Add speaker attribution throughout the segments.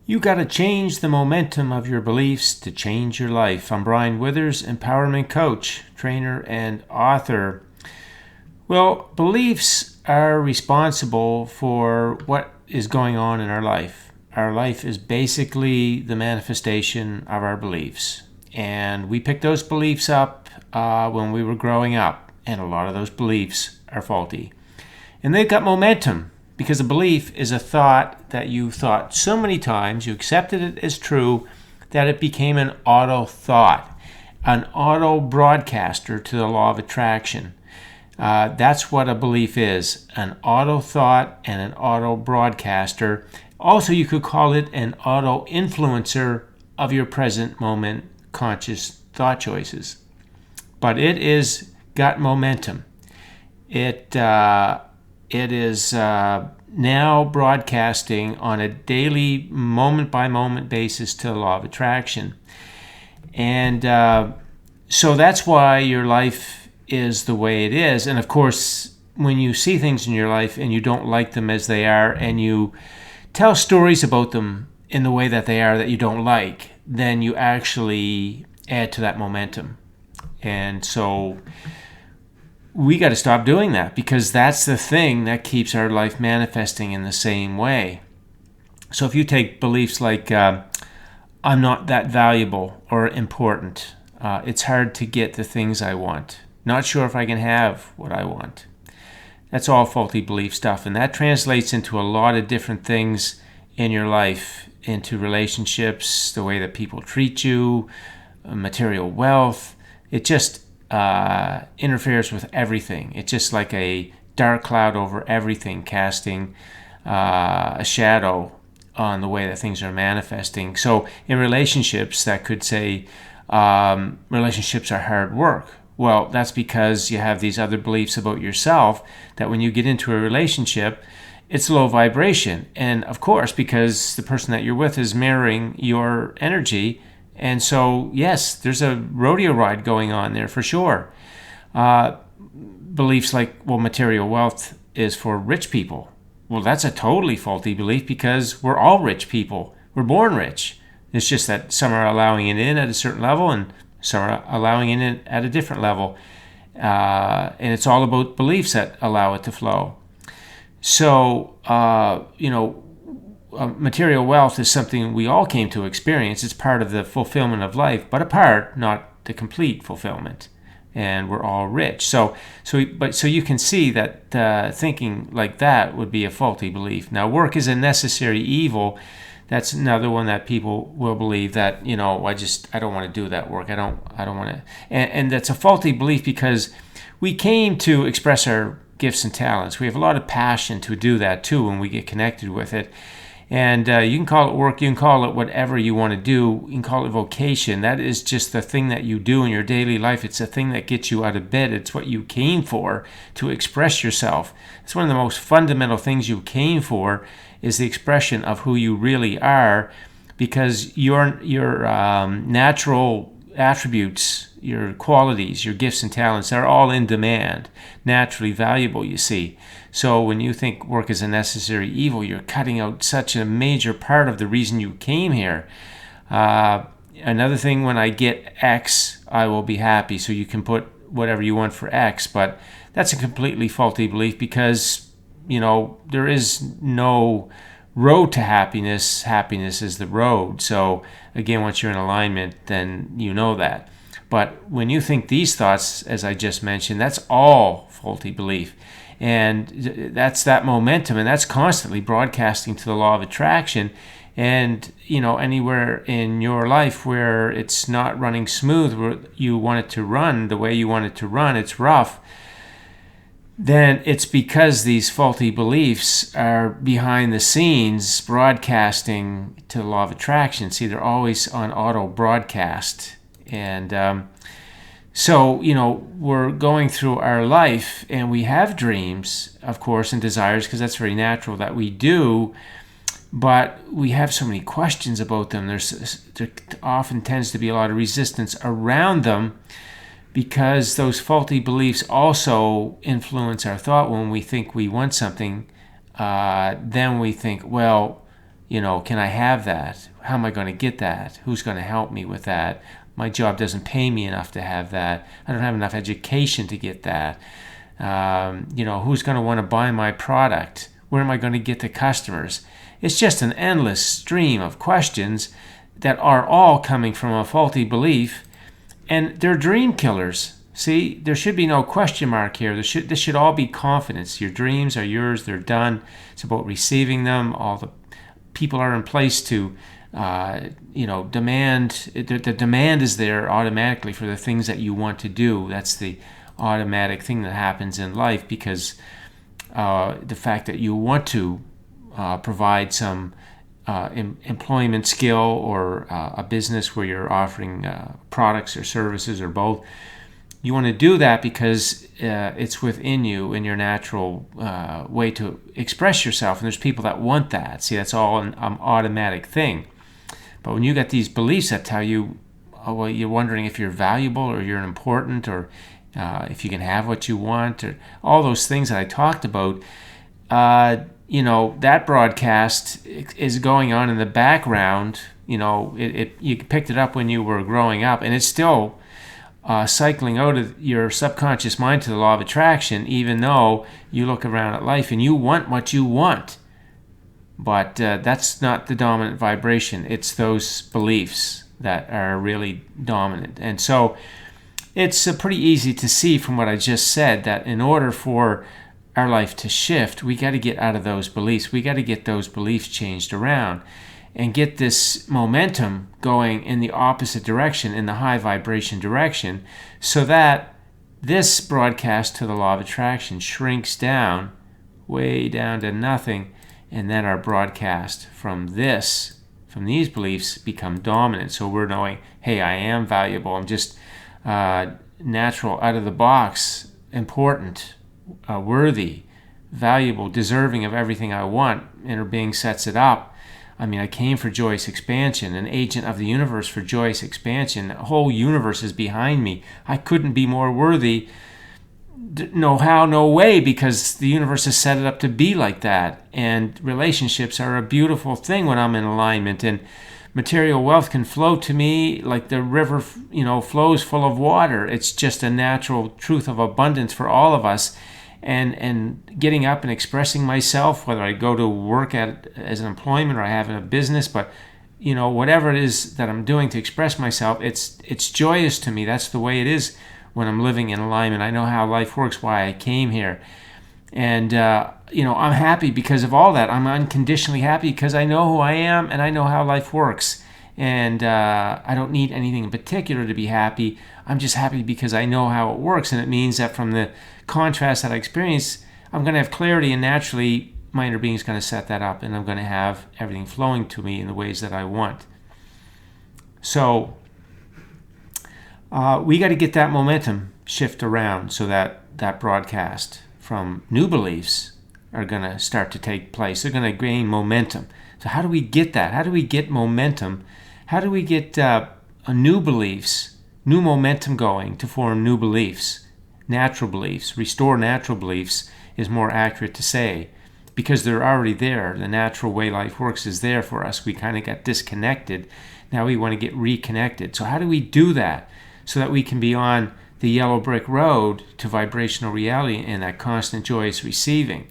Speaker 1: You got to change the momentum of your beliefs to change your life. I'm Brian Withers, empowerment coach, trainer, and author. Well, beliefs are responsible for what is going on in our life. Our life is basically the manifestation of our beliefs. And we picked those beliefs up when we were growing up. And a lot of those beliefs are faulty. And they've got momentum. Because a belief is a thought that you thought so many times, you accepted it as true, that it became an auto thought, an auto broadcaster to the law of attraction. That's what a belief is, an auto thought and an auto broadcaster. Also, you could call it an auto influencer of your present moment conscious thought choices. But it is got momentum. It is now broadcasting on a daily, moment-by-moment basis to the law of attraction. And so that's why your life is the way it is. And of course, when you see things in your life and you don't like them as they are, and you tell stories about them in the way that they are that you don't like, then you actually add to that momentum. And so we got to stop doing that, because that's the thing that keeps our life manifesting in the same way. So if you take beliefs like, I'm not that valuable or important, it's hard to get the things I want, not sure if I can have what I want. That's all faulty belief stuff. And that translates into a lot of different things in your life, into relationships, the way that people treat you, material wealth. It just interferes with everything. It's just like a dark cloud over everything, casting a shadow on the way that things are manifesting. So in relationships, that could say relationships are hard work. Well, that's because you have these other beliefs about yourself that when you get into a relationship, it's low vibration. And of course, because the person that you're with is mirroring your energy. And so, yes, there's a rodeo ride going on there for sure. Beliefs like, well, material wealth is for rich people. Well, that's a totally faulty belief, because we're all rich people. We're born rich. It's just that some are allowing it in at a certain level and some are allowing it in at a different level. And it's all about beliefs that allow it to flow. So, material wealth is something we all came to experience. It's part of the fulfillment of life, but a part, not the complete fulfillment. And we're all rich. So you can see that thinking like that would be a faulty belief. Now, work is a necessary evil. That's another one that people will believe that, I don't want to do that work. I don't want to. And that's a faulty belief, because we came to express our gifts and talents. We have a lot of passion to do that too when we get connected with it. And you can call it work, you can call it whatever you want to do, you can call it vocation. That is just the thing that you do in your daily life. It's the thing that gets you out of bed. It's what you came for, to express yourself. It's one of the most fundamental things you came for, is the expression of who you really are, because your natural attributes, your qualities, your gifts and talents are all in demand, naturally valuable, you see. So when you think work is a necessary evil, you're cutting out such a major part of the reason you came here. Another thing, when I get X, I will be happy. So you can put whatever you want for X, but that's a completely faulty belief, because, there is no road to happiness. Happiness is the road. So again, once you're in alignment, then you know that. But when you think these thoughts, as I just mentioned, that's all faulty belief. And that's that momentum, and that's constantly broadcasting to the law of attraction. And, anywhere in your life where it's not running smooth, where you want it to run the way you want it to run, it's rough, then it's because these faulty beliefs are behind the scenes broadcasting to the law of attraction. See, they're always on auto broadcast. And so, we're going through our life, and we have dreams, of course, and desires, because that's very natural that we do. But we have so many questions about them. There often tends to be a lot of resistance around them, because those faulty beliefs also influence our thought. When we think we want something, then we think, well, Can I have that? How am I going to get that? Who's going to help me with that? My job doesn't pay me enough to have that. I don't have enough education to get that. Who's going to want to buy my product? Where am I going to get the customers? It's just an endless stream of questions that are all coming from a faulty belief, and they're dream killers. See, there should be no question mark here. This should all be confidence. Your dreams are yours. They're done. It's about receiving them. All the people are in place to demand. The demand is there automatically for the things that you want to do. That's the automatic thing that happens in life, because the fact that you want to provide some employment skill or a business where you're offering products or services or both, you want to do that because it's within you, in your natural way to express yourself. And there's people that want that. See, that's all an automatic thing. But when you get these beliefs that tell you, you're wondering if you're valuable or you're important, or if you can have what you want, or all those things that I talked about, that broadcast is going on in the background. You picked it up when you were growing up, and it's still cycling out of your subconscious mind to the law of attraction, even though you look around at life and you want what you want. But that's not the dominant vibration. It's those beliefs that are really dominant. And so it's pretty easy to see from what I just said that in order for our life to shift, we got to get out of those beliefs. We got to get those beliefs changed around and get this momentum going in the opposite direction, in the high vibration direction, so that this broadcast to the law of attraction shrinks down, way down to nothing, and then our broadcast from these beliefs become dominant. So we're knowing, hey, I am valuable. I'm just natural, out of the box, important, worthy, valuable, deserving of everything I want. Inner being sets it up. I came for joyous expansion, an agent of the universe for joyous expansion. The whole universe is behind me. I couldn't be more worthy. No how, no way, because the universe has set it up to be like that. And relationships are a beautiful thing when I'm in alignment. And material wealth can flow to me like the river, flows full of water. It's just a natural truth of abundance for all of us. And getting up and expressing myself, whether I go to work as an employment or I have a business, but whatever it is that I'm doing to express myself, it's joyous to me. That's the way it is when I'm living in alignment. I know how life works, why I came here, and I'm happy because of all that. I'm unconditionally happy because I know who I am and I know how life works, and I don't need anything in particular to be happy. I'm just happy because I know how it works, and it means that from the contrast that I experience, I'm going to have clarity, and naturally my inner being is going to set that up, and I'm going to have everything flowing to me in the ways that I want. So we got to get that momentum shift around so that broadcast from new beliefs are going to start to take place. They're going to gain momentum. So how do we get that? How do we get momentum? How do we get new beliefs, new momentum going to form new beliefs? Natural beliefs, restore natural beliefs is more accurate to say, because they're already there. The natural way life works is there for us. We kind of got disconnected. Now we want to get reconnected. So how do we do that so that we can be on the yellow brick road to vibrational reality and that constant joyous receiving?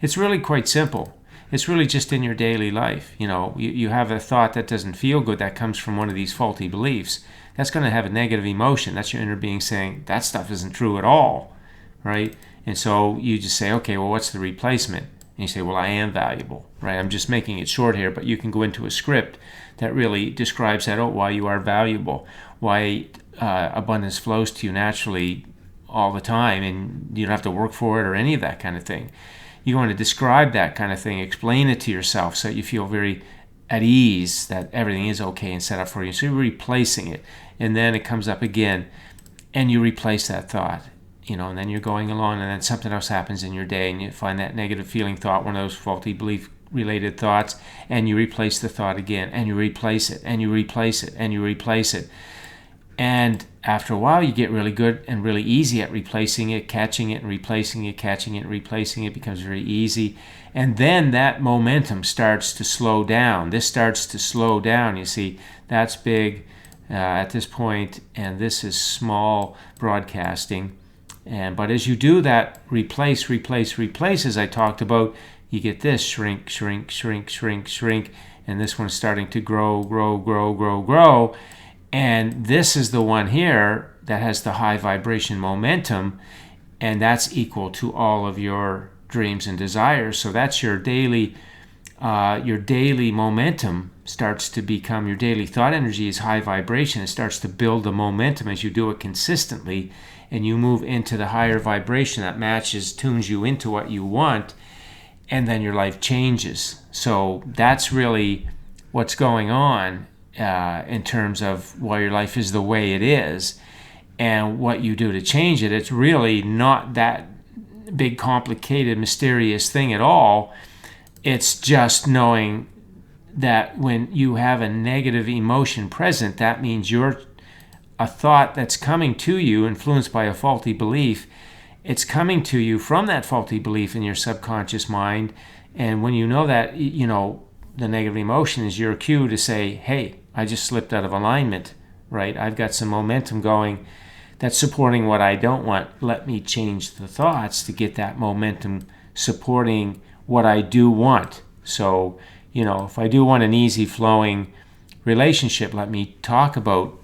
Speaker 1: It's really quite simple. It's really just in your daily life. You have a thought that doesn't feel good that comes from one of these faulty beliefs. That's going to have a negative emotion. That's your inner being saying, that stuff isn't true at all, right? And so you just say, okay, well, what's the replacement? And you say, well, I am valuable, right? I'm just making it short here, but you can go into a script that really describes that, why you are valuable, why abundance flows to you naturally all the time, and you don't have to work for it or any of that kind of thing. You want to describe that kind of thing, explain it to yourself so that you feel very at ease that everything is okay and set up for you. So you're replacing it, and then it comes up again, and you replace that thought, and then you're going along, and then something else happens in your day, and you find that negative feeling thought, one of those faulty belief-related thoughts, and you replace the thought again, and you replace it, and you replace it, and you replace it. And after a while, you get really good and really easy at replacing it, catching it and replacing it, catching it and replacing it. Becomes very easy. And then that momentum starts to slow down. This starts to slow down. You see, that's big at this point, and this is small broadcasting. But as you do that, replace, as I talked about, you get this shrink, shrink, shrink, shrink, shrink. And this one's starting to grow, grow, grow, grow, grow. And this is the one here that has the high vibration momentum, and that's equal to all of your dreams and desires. So that's your daily momentum starts to become, your daily thought energy is high vibration. It starts to build the momentum as you do it consistently, and you move into the higher vibration that tunes you into what you want, and then your life changes. So that's really what's going on in terms of why your life is the way it is and what you do to change it. It's really not that big, complicated, mysterious thing at all. It's just knowing that when you have a negative emotion present, that means a thought that's coming to you influenced by a faulty belief. It's coming to you from that faulty belief in your subconscious mind. And when you know that, the negative emotion is your cue to say, hey, I just slipped out of alignment, right? I've got some momentum going that's supporting what I don't want. Let me change the thoughts to get that momentum supporting what I do want. So, if I do want an easy flowing relationship, let me talk about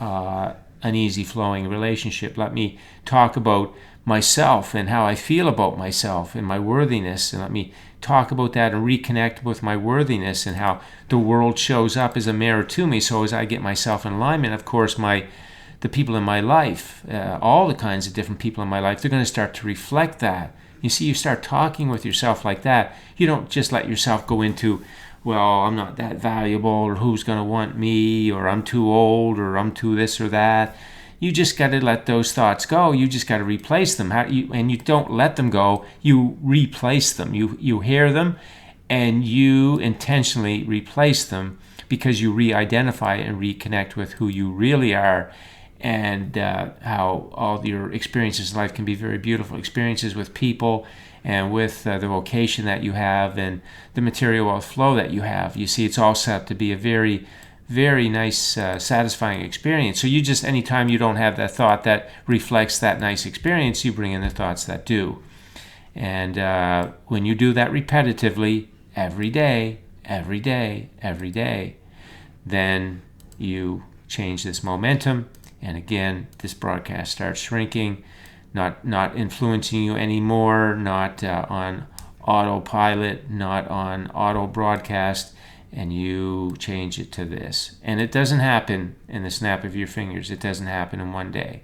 Speaker 1: an easy flowing relationship. Let me talk about myself and how I feel about myself and my worthiness, and let me talk about that and reconnect with my worthiness and how the world shows up as a mirror to me. So as I get myself in alignment, of course, the people in my life, all the kinds of different people in my life, they're going to start to reflect that. You see, you start talking with yourself like that. You don't just let yourself go into, well, I'm not that valuable, or who's going to want me, or I'm too old, or I'm too this or that. You just got to let those thoughts go. You just got to replace them. And you don't let them go. You replace them. You hear them, and you intentionally replace them because you re-identify and reconnect with who you really are, and how all your experiences in life can be very beautiful experiences with people and with the vocation that you have and the material wealth flow that you have. You see, it's all set up to be a very, very nice, satisfying experience. So you just, anytime you don't have that thought that reflects that nice experience, you bring in the thoughts that do. And when you do that repetitively, every day, every day, every day, then you change this momentum. And again, this broadcast starts shrinking, not influencing you anymore, not on autopilot, not on auto broadcast, and you change it to this. And it doesn't happen in the snap of your fingers. It doesn't happen in one day.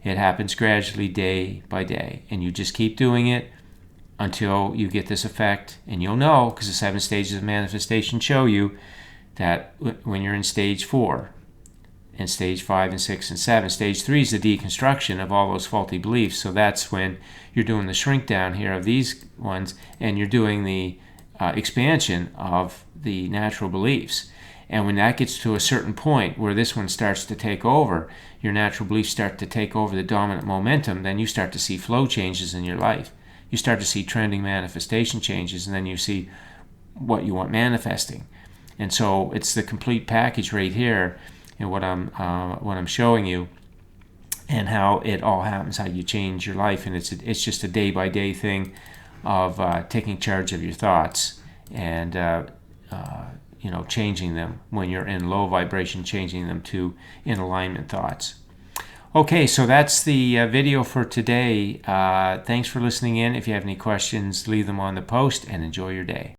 Speaker 1: It happens gradually, day by day. And you just keep doing it until you get this effect. And you'll know, because the 7 stages of manifestation show you that when you're in stage 4, and stage 5 and 6 and 7. Stage 3 is the deconstruction of all those faulty beliefs. So that's when you're doing the shrink down here of these ones, and you're doing the expansion of the natural beliefs. And when that gets to a certain point where this one starts to take over, your natural beliefs start to take over the dominant momentum, then you start to see flow changes in your life. You start to see trending manifestation changes, and then you see what you want manifesting. And so it's the complete package right here. And what I'm showing you, and how it all happens, how you change your life, and it's just a day by day thing of taking charge of your thoughts and changing them when you're in low vibration, changing them to in alignment thoughts. Okay, so that's the video for today. Thanks for listening in. If you have any questions, leave them on the post, and enjoy your day.